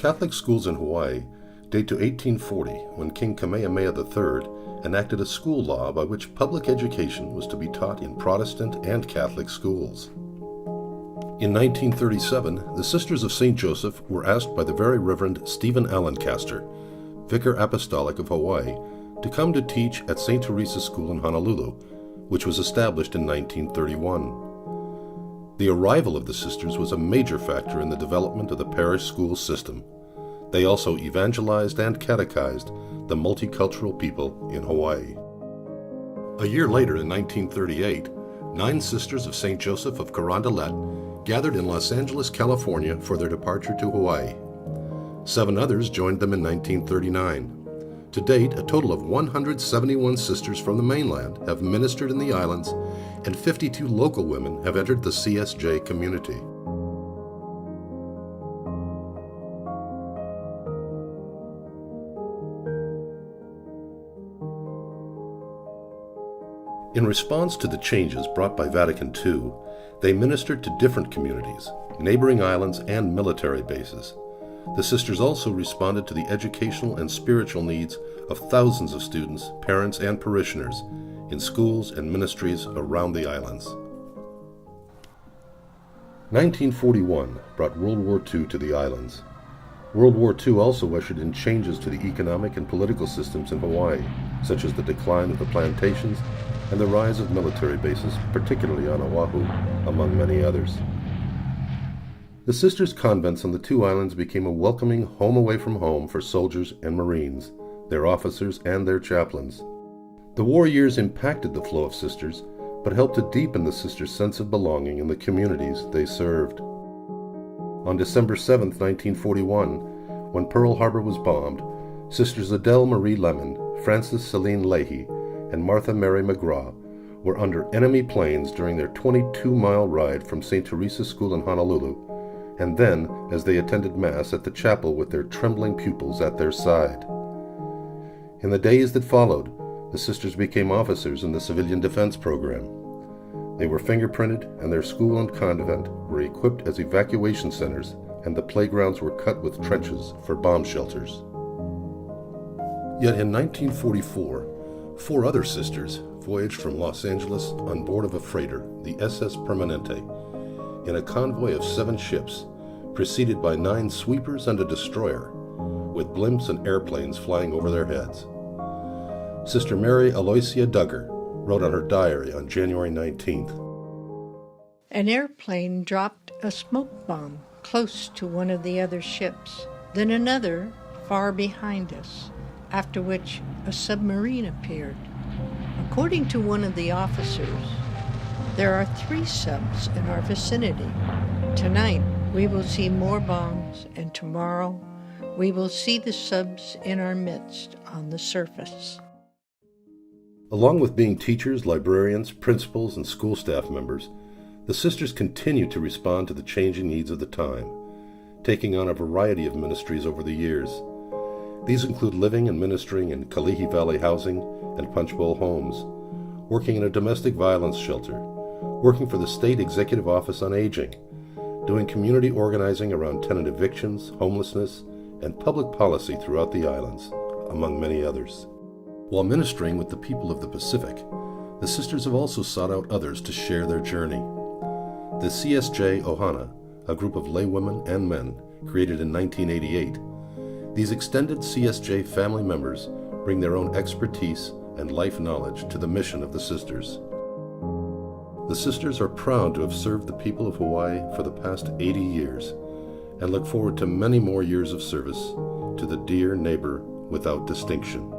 Catholic schools in Hawaii date to 1840, when King Kamehameha III enacted a school law by which public education was to be taught in Protestant and Catholic schools. In 1937, the Sisters of St. Joseph were asked by the Very Reverend Stephen Allencaster, Vicar Apostolic of Hawaii, to come to teach at St. Teresa's School in Honolulu, which was established in 1931. The arrival of the sisters was a major factor in the development of the parish school system. They also evangelized and catechized the multicultural people in Hawaii. A year later, in 1938, 9 Sisters of St. Joseph of Carondelet gathered in Los Angeles, California for their departure to Hawaii. 7 others joined them in 1939. To date, a total of 171 sisters from the mainland have ministered in the islands, and 52 local women have entered the CSJ community. In response to the changes brought by Vatican II, they ministered to different communities, neighboring islands, and military bases. The sisters also responded to the educational and spiritual needs of thousands of students, parents, and parishioners in schools and ministries around the islands. 1941 brought World War II to the islands. World War II also ushered in changes to the economic and political systems in Hawaii, such as the decline of the plantations and the rise of military bases, particularly on Oahu, among many others. The sisters' convents on the 2 islands became a welcoming home away from home for soldiers and Marines, their officers, and their chaplains. The war years impacted the flow of sisters, but helped to deepen the sisters' sense of belonging in the communities they served. On December 7, 1941, when Pearl Harbor was bombed, Sisters Adele Marie Lemon, Frances Celine Leahy, and Martha Mary McGraw were under enemy planes during their 22-mile ride from St. Teresa's School in Honolulu, and then as they attended Mass at the chapel with their trembling pupils at their side. In the days that followed, the sisters became officers in the Civilian Defense Program. They were fingerprinted, and their school and convent were equipped as evacuation centers, and the playgrounds were cut with trenches for bomb shelters. Yet in 1944, 4 other sisters voyaged from Los Angeles on board of a freighter, the SS Permanente, in a convoy of 7 ships, preceded by 9 sweepers and a destroyer, with blimps and airplanes flying over their heads. Sister Mary Aloysia Duggar wrote on her diary on January 19th. An airplane dropped a smoke bomb close to one of the other ships, then another far behind us, after which a submarine appeared. According to one of the officers, there are 3 subs in our vicinity. Tonight, we will see more bombs, and tomorrow, we will see the subs in our midst on the surface. Along with being teachers, librarians, principals, and school staff members, the sisters continue to respond to the changing needs of the time, taking on a variety of ministries over the years. These include living and ministering in Kalihi Valley housing and Punchbowl homes, working in a domestic violence shelter, working for the State Executive Office on Aging, doing community organizing around tenant evictions, homelessness, and public policy throughout the islands, among many others. While ministering with the people of the Pacific, the sisters have also sought out others to share their journey. The CSJ Ohana, a group of laywomen and men created in 1988, these extended CSJ family members bring their own expertise and life knowledge to the mission of the sisters. The sisters are proud to have served the people of Hawaii for the past 80 years and look forward to many more years of service to the dear neighbor without distinction.